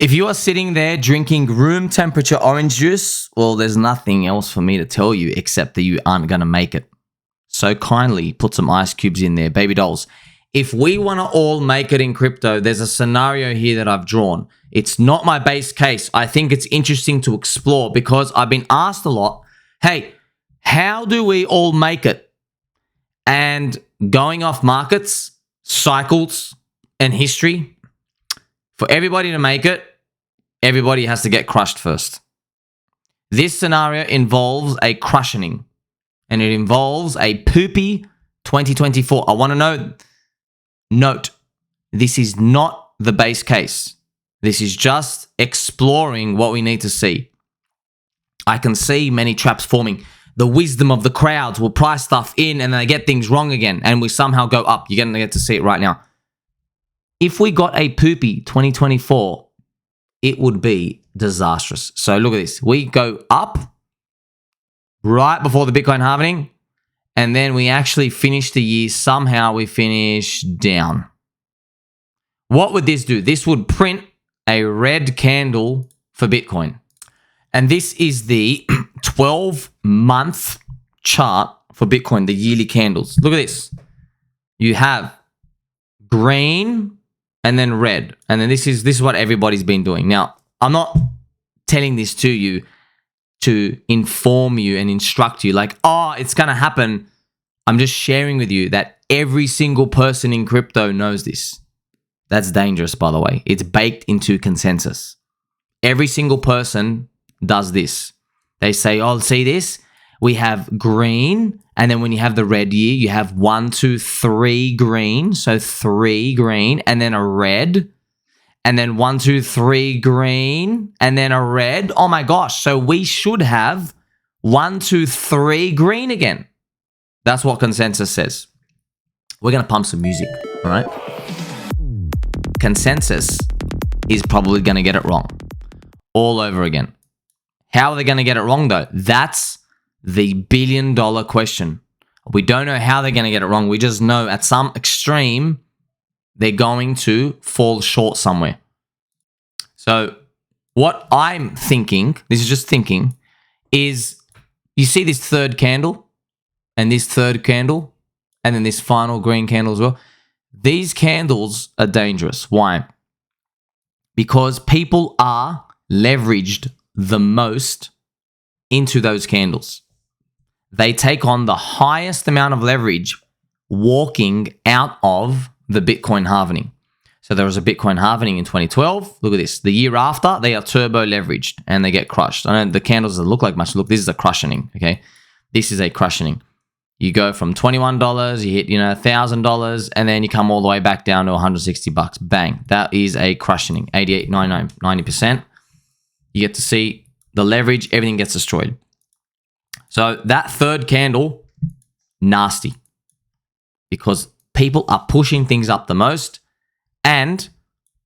If you are sitting there drinking room temperature orange juice, well, there's nothing else for me to tell you except that you aren't going to make it. So kindly put some ice cubes in there, baby dolls. If we want to all make it in crypto, there's a scenario here that I've drawn. It's not my base case. I think it's interesting to explore because I've been asked a lot, hey, how do we all make it? And going off markets, cycles, and history, for everybody to make it, everybody has to get crushed first. This scenario involves a crushioning, and it involves a poopy 2024. I want to note, this is not the base case. This is just exploring what we need to see. I can see many traps forming. The wisdom of the crowds will price stuff in and they get things wrong again, and we somehow go up. You're going to get to see it right now. If we got a poopy 2024, it would be disastrous. So look at this. We go up right before the Bitcoin halving, and then we actually finish the year. Somehow we finish down. What would this do? This would print a red candle for Bitcoin. And this is the 12-month chart for Bitcoin, the yearly candles. Look at this. You have green and then red. And then this is what everybody's been doing. Now, I'm not telling this to you to inform you and instruct you like, oh, it's going to happen. I'm just sharing with you that every single person in crypto knows this. That's dangerous, by the way. It's baked into consensus. Every single person does this. They say, oh, see this? We have green, and then when you have the red year, you have 1, 2, 3 green. So 3 green, and then a red, and then 1, 2, 3 green, and then a red. Oh my gosh. So we should have 1, 2, 3 green again. That's what consensus says. We're going to pump some music, all right? Consensus is probably going to get it wrong all over again. How are they going to get it wrong, though? That's the billion-dollar question. We don't know how they're going to get it wrong. We just know at some extreme, they're going to fall short somewhere. So what I'm thinking, this is just thinking, is you see this third candle and this third candle and then this final green candle as well. These candles are dangerous. Why? Because people are leveraged the most into those candles. They take on the highest amount of leverage walking out of the Bitcoin halving. So there was a Bitcoin halving in 2012. Look at this. The year after, they are turbo leveraged and they get crushed. I know the candles that look like much. Look, this is a crushioning, okay? This is a crushioning. You go from $21, you hit, $1,000, and then you come all the way back down to $160. Bang. That is a crushioning. 88, 99, 90%. You get to see the leverage, everything gets destroyed. So that third candle, nasty. Because people are pushing things up the most. And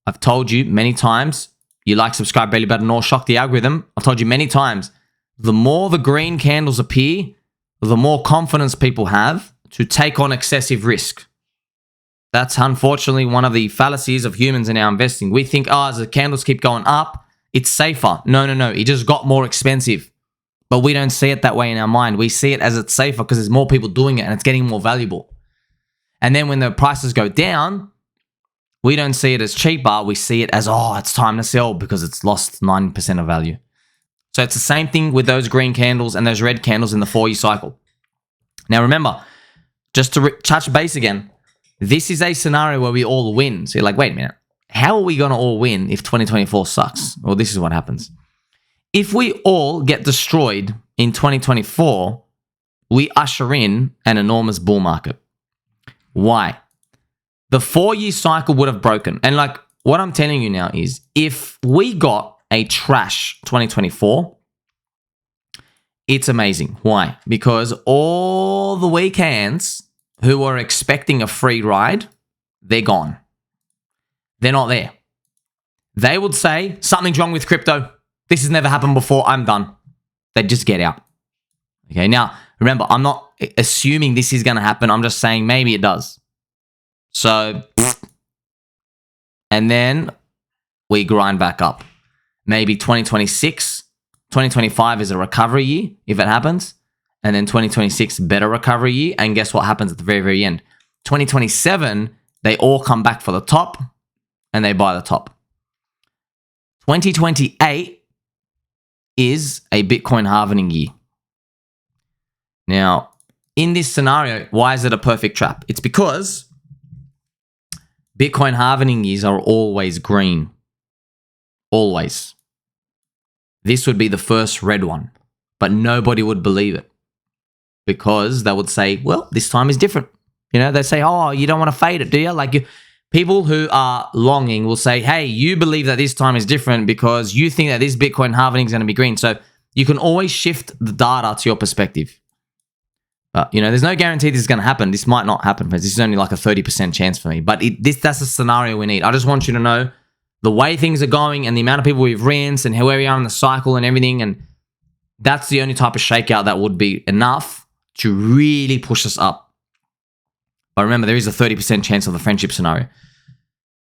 I've told you many times, you like, subscribe, belly button, or shock the algorithm. I've told you many times, the more the green candles appear, the more confidence people have to take on excessive risk. That's unfortunately one of the fallacies of humans in our investing. We think, as the candles keep going up, it's safer. No. It just got more expensive. But we don't see it that way in our mind. We see it as it's safer because there's more people doing it and it's getting more valuable. And then when the prices go down, we don't see it as cheaper. We see it as, it's time to sell because it's lost 9% of value. So it's the same thing with those green candles and those red candles in the 4-year cycle. Now remember, just to touch base again, this is a scenario where we all win. So you're like, wait a minute, how are we going to all win if 2024 sucks? Well, this is what happens. If we all get destroyed in 2024, we usher in an enormous bull market. Why? The 4-year cycle would have broken. And like what I'm telling you now is, if we got a trash 2024, it's amazing. Why? Because all the weak hands who were expecting a free ride, they're gone. They're not there. They would say, something's wrong with crypto. This has never happened before. I'm done. They'd just get out. Okay, now, remember, I'm not assuming this is going to happen. I'm just saying maybe it does. So, and then we grind back up. Maybe 2026, 2025 is a recovery year if it happens. And then 2026, better recovery year. And guess what happens at the very, very end? 2027, they all come back for the top and they buy the top. 2028 is a Bitcoin halving year. Now, in this scenario, why is it a perfect trap? It's because Bitcoin halving years are always green. Always. This would be the first red one, but nobody would believe it because they would say, well, this time is different. You know, they say, oh, you don't want to fade it, do you? Like people who are longing will say, hey, you believe that this time is different because you think that this Bitcoin halving is going to be green. So you can always shift the data to your perspective. But, you know, there's no guarantee this is going to happen. This might not happen, friends. This is only like a 30% chance for me. But that's a scenario we need. I just want you to know the way things are going and the amount of people we've rinsed and where we are in the cycle and everything. And that's the only type of shakeout that would be enough to really push us up. But remember, there is a 30% chance of the friendship scenario.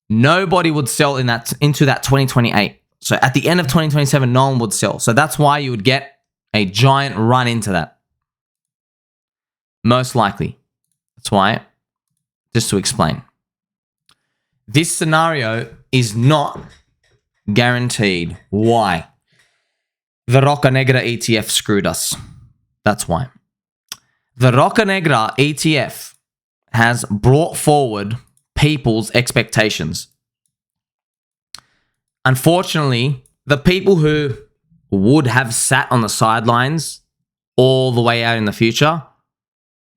Nobody would sell into that 2028. So at the end of 2027, no one would sell. So that's why you would get a giant run into that. Most likely. That's why, just to explain. This scenario is not guaranteed. Why? The Roca Negra ETF screwed us. That's why. The Roca Negra ETF has brought forward people's expectations. Unfortunately, the people who would have sat on the sidelines all the way out in the future,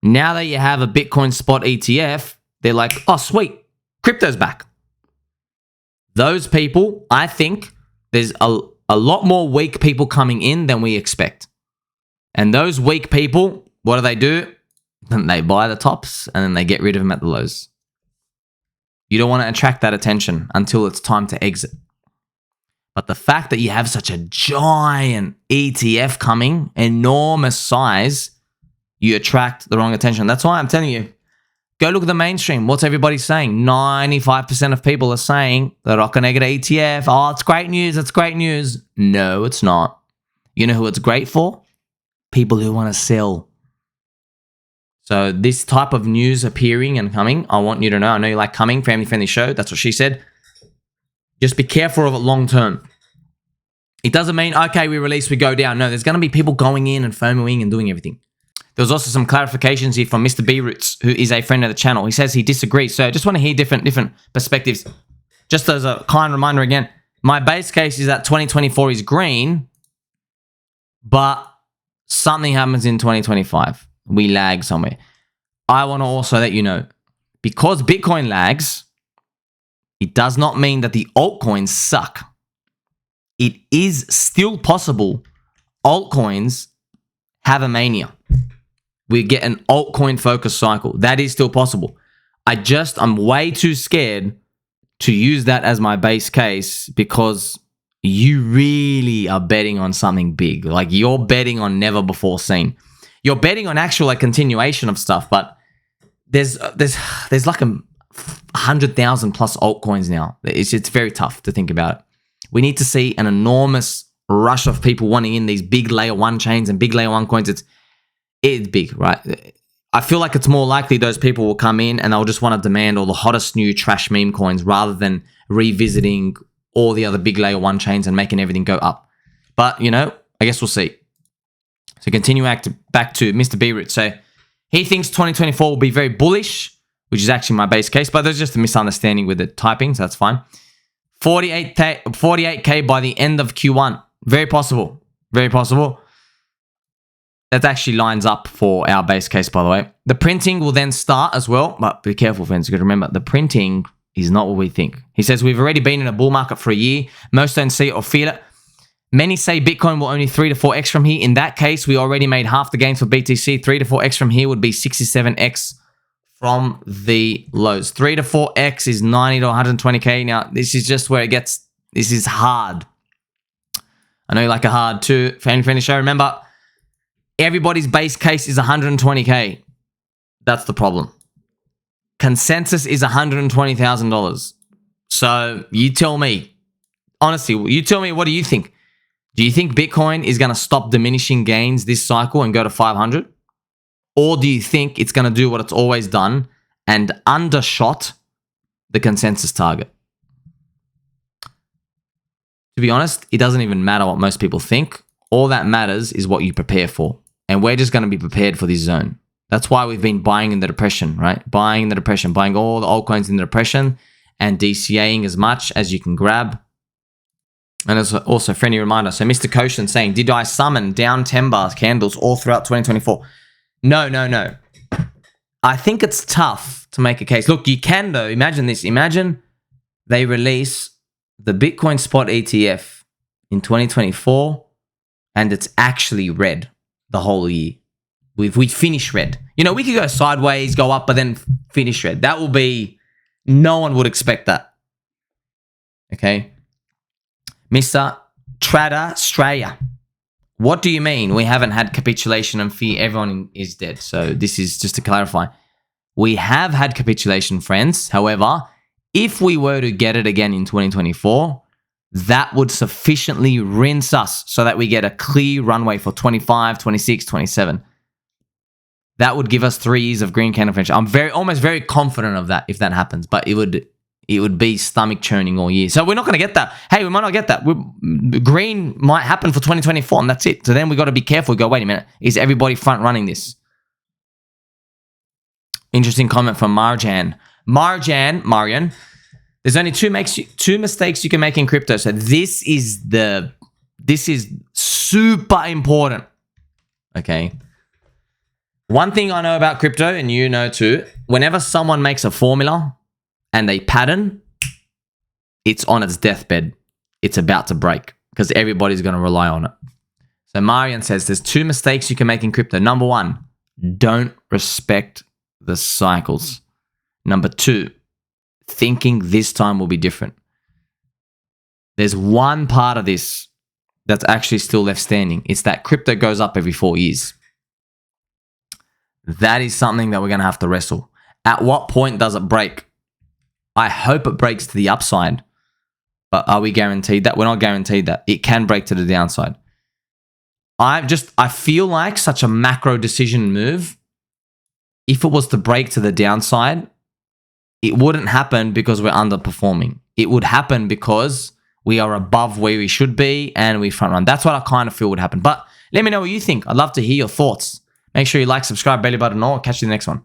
now that you have a Bitcoin spot ETF, they're like, oh, sweet, crypto's back. Those people, I think there's a lot more weak people coming in than we expect. And those weak people, what do? They buy the tops and then they get rid of them at the lows. You don't want to attract that attention until it's time to exit. But the fact that you have such a giant ETF coming, enormous size, you attract the wrong attention. That's why I'm telling you, go look at the mainstream. What's everybody saying? 95% of people are saying the Roca Negra ETF. Oh, it's great news. It's great news. No, it's not. You know who it's great for? People who want to sell. So this type of news appearing and coming, I want you to know. I know you like coming, family-friendly show. That's what she said. Just be careful of it long term. It doesn't mean, okay, we release, we go down. No, there's going to be people going in and FOMOing and doing everything. There was also some clarifications here from Mr. B Roots, who is a friend of the channel. He says he disagrees. So I just want to hear different perspectives. Just as a kind reminder again, my base case is that 2024 is green, but something happens in 2025. We lag somewhere. I want to also let you know, because Bitcoin lags, it does not mean that the altcoins suck. It is still possible altcoins have a mania. We get an altcoin focus cycle. That is still possible. I'm way too scared to use that as my base case because you really are betting on something big. Like you're betting on never before seen. You're betting on actual like continuation of stuff, but there's like 100,000 plus altcoins now. It's very tough to think about it. We need to see an enormous rush of people wanting in these big layer one chains and big layer one coins. It's big, right? I feel like it's more likely those people will come in and they'll just want to demand all the hottest new trash meme coins rather than revisiting all the other big layer one chains and making everything go up. But, you know, I guess we'll see. So continue back to Mr. B-Root. So he thinks 2024 will be very bullish, which is actually my base case, but there's just a misunderstanding with the typing, so that's fine. 48K by the end of Q1. Very possible. Very possible. That actually lines up for our base case, by the way. The printing will then start as well, but be careful, friends. You got to remember, the printing is not what we think. He says, we've already been in a bull market for a year. Most don't see it or feel it. Many say Bitcoin will only 3 to 4x from here. In that case, we already made half the gains for BTC. 3 to 4x from here would be 67x from the lows. 3 to 4x is 90 to 120K. Now, this is just where it gets, this is hard. I know you like a hard too. Fan show. Remember, everybody's base case is 120K. That's the problem. Consensus is $120,000. So you tell me, honestly, you tell me, what do you think? Do you think Bitcoin is going to stop diminishing gains this cycle and go to 500? Or do you think it's going to do what it's always done and undershot the consensus target? To be honest, it doesn't even matter what most people think. All that matters is what you prepare for. And we're just going to be prepared for this zone. That's why we've been buying in the depression, right? Buying in the depression, buying all the altcoins in the depression and DCAing as much as you can grab. And as also a friendly reminder, so Mr. Koshin saying, did I summon down 10 bars candles all throughout 2024? No. I think it's tough to make a case. Look, you can though. Imagine this. Imagine they release the Bitcoin spot ETF in 2024 and it's actually red the whole year. We finish red. You know, we could go sideways, go up, but then finish red. That will be, no one would expect that. Okay. Mr. Trada Straya. What do you mean we haven't had capitulation and fear everyone is dead? So this is just to clarify. We have had capitulation, friends. However, if we were to get it again in 2024, that would sufficiently rinse us so that we get a clear runway for 25, 26, 27. That would give us 3 years of green candle finish. I'm almost very confident of that if that happens, but it would be stomach churning all year. So we're not going to get that. Hey, we might not get that. Green might happen for 2024 and that's it. So then we got to be careful. We go, wait a minute. Is everybody front running this? Interesting comment from Marian. There's only two mistakes you can make in crypto. So this is super important. Okay. One thing I know about crypto, and you know too, whenever someone makes a formula and they pattern, it's on its deathbed. It's about to break because everybody's going to rely on it. So Marian says there's 2 mistakes you can make in crypto. Number 1, don't respect the cycles. Number 2, thinking this time will be different. There's one part of this that's actually still left standing. It's that crypto goes up every 4 years. That is something that we're going to have to wrestle. At what point does it break? I hope it breaks to the upside. But are we guaranteed that? We're not guaranteed that. It can break to the downside. I feel like such a macro decision move, if it was to break to the downside, it wouldn't happen because we're underperforming. It would happen because we are above where we should be and we front run. That's what I kind of feel would happen. But let me know what you think. I'd love to hear your thoughts. Make sure you like, subscribe, belly button, or catch you in the next one.